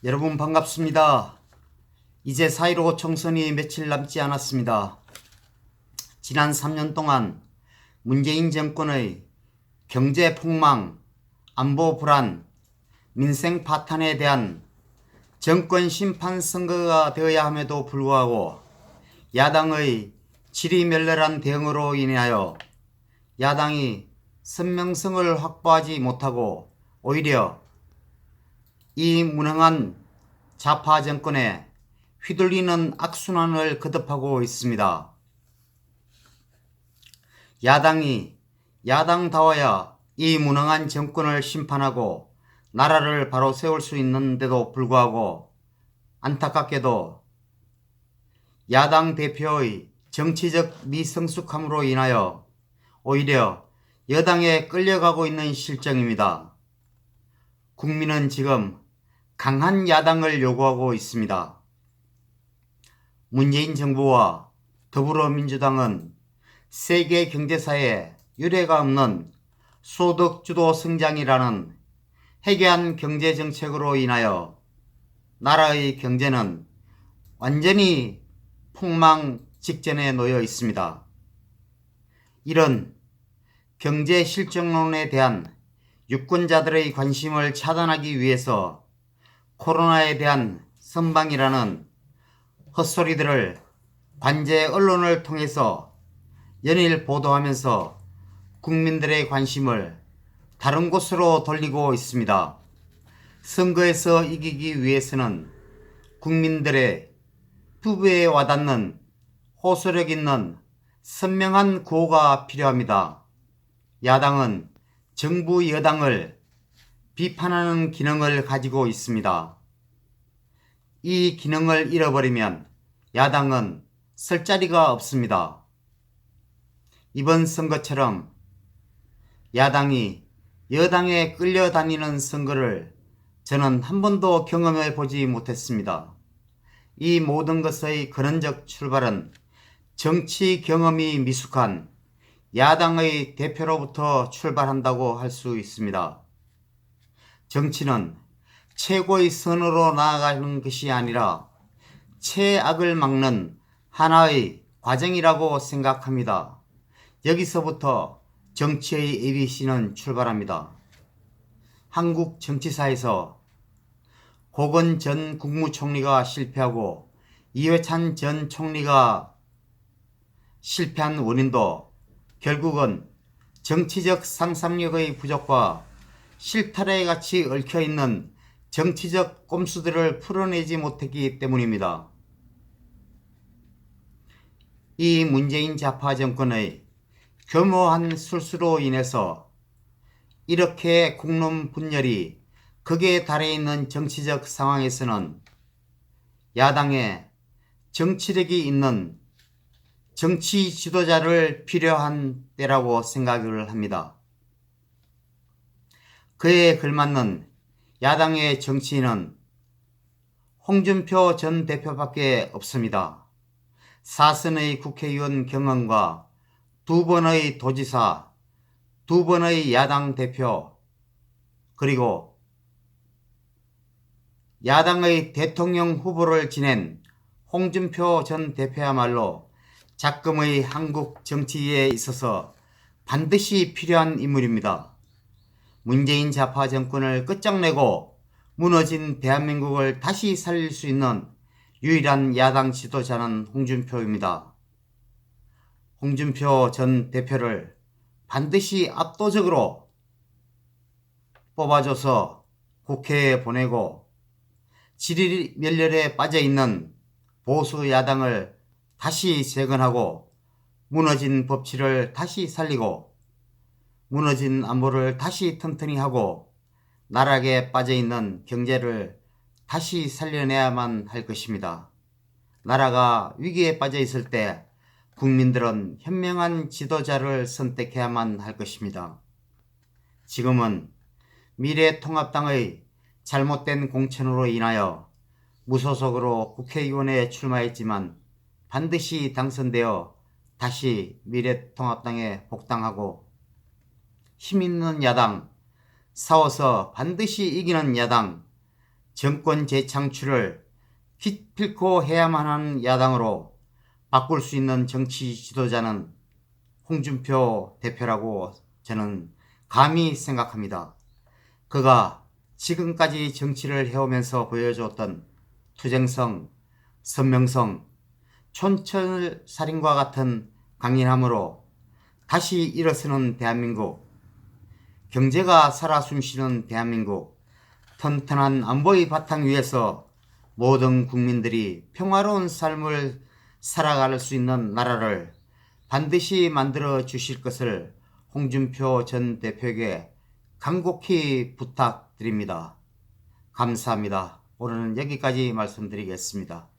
여러분 반갑습니다. 이제 4.15 총선이 며칠 남지 않았습니다. 지난 3년 동안 문재인 정권의 경제 폭망, 안보 불안, 민생 파탄에 대한 정권 심판 선거가 되어야 함에도 불구하고 야당의 지리멸렬한 대응으로 인하여 야당이 선명성을 확보하지 못하고 오히려 이 무능한 좌파 정권에 휘둘리는 악순환을 거듭하고 있습니다. 야당이 야당다워야 이 무능한 정권을 심판하고 나라를 바로 세울 수 있는데도 불구하고 안타깝게도 야당 대표의 정치적 미성숙함으로 인하여 오히려 여당에 끌려가고 있는 실정입니다. 국민은 지금 강한 야당을 요구하고 있습니다. 문재인 정부와 더불어민주당은 세계 경제사에 유례가 없는 소득주도 성장이라는 해괴한 경제정책으로 인하여 나라의 경제는 완전히 폭망 직전에 놓여 있습니다. 이런 경제 실정론에 대한 유권자들의 관심을 차단하기 위해서 코로나에 대한 선방이라는 헛소리들을 관제 언론을 통해서 연일 보도하면서 국민들의 관심을 다른 곳으로 돌리고 있습니다. 선거에서 이기기 위해서는 국민들의 피부에 와닿는 호소력 있는 선명한 구호가 필요합니다. 야당은 정부 여당을 비판하는 기능을 가지고 있습니다. 이 기능을 잃어버리면 야당은 설 자리가 없습니다. 이번 선거처럼 야당이 여당에 끌려다니는 선거를 저는 한 번도 경험해 보지 못했습니다. 이 모든 것의 근원적 출발은 정치 경험이 미숙한 야당의 대표로부터 출발한다고 할 수 있습니다. 정치는 최고의 선으로 나아가는 것이 아니라 최악을 막는 하나의 과정이라고 생각합니다. 여기서부터 정치의 ABC는 출발합니다. 한국 정치사에서 고건 전 국무총리가 실패하고 이회찬 전 총리가 실패한 원인도 결국은 정치적 상상력의 부족과 실타래에 같이 얽혀있는 정치적 꼼수들을 풀어내지 못했기 때문입니다. 이 문재인 좌파 정권의 교묘한 술수로 인해서 이렇게 국론 분열이 극에 달해 있는 정치적 상황에서는 야당에 정치력이 있는 정치 지도자를 필요한 때라고 생각을 합니다. 그에 걸맞는 야당의 정치인은 홍준표 전 대표밖에 없습니다. 4선의 국회의원 경험과 2번의 도지사, 2번의 야당 대표, 그리고 야당의 대통령 후보를 지낸 홍준표 전 대표야말로 작금의 한국 정치에 있어서 반드시 필요한 인물입니다. 문재인 좌파 정권을 끝장내고 무너진 대한민국을 다시 살릴 수 있는 유일한 야당 지도자는 홍준표입니다. 홍준표 전 대표를 반드시 압도적으로 뽑아줘서 국회에 보내고 지리멸렬에 빠져있는 보수 야당을 다시 재건하고 무너진 법치를 다시 살리고 무너진 안보를 다시 튼튼히 하고 나락에 빠져있는 경제를 다시 살려내야만 할 것입니다. 나라가 위기에 빠져있을 때 국민들은 현명한 지도자를 선택해야만 할 것입니다. 지금은 미래통합당의 잘못된 공천으로 인하여 무소속으로 국회의원에 출마했지만 반드시 당선되어 다시 미래통합당에 복당하고 힘있는 야당, 싸워서 반드시 이기는 야당, 정권 재창출을 기필코 해야만 하는 야당으로 바꿀 수 있는 정치 지도자는 홍준표 대표라고 저는 감히 생각합니다. 그가 지금까지 정치를 해오면서 보여줬던 투쟁성, 선명성, 촌철살인과 같은 강인함으로 다시 일어서는 대한민국, 경제가 살아 숨쉬는 대한민국, 튼튼한 안보의 바탕 위에서 모든 국민들이 평화로운 삶을 살아갈 수 있는 나라를 반드시 만들어 주실 것을 홍준표 전 대표에게 간곡히 부탁드립니다. 감사합니다. 오늘은 여기까지 말씀드리겠습니다.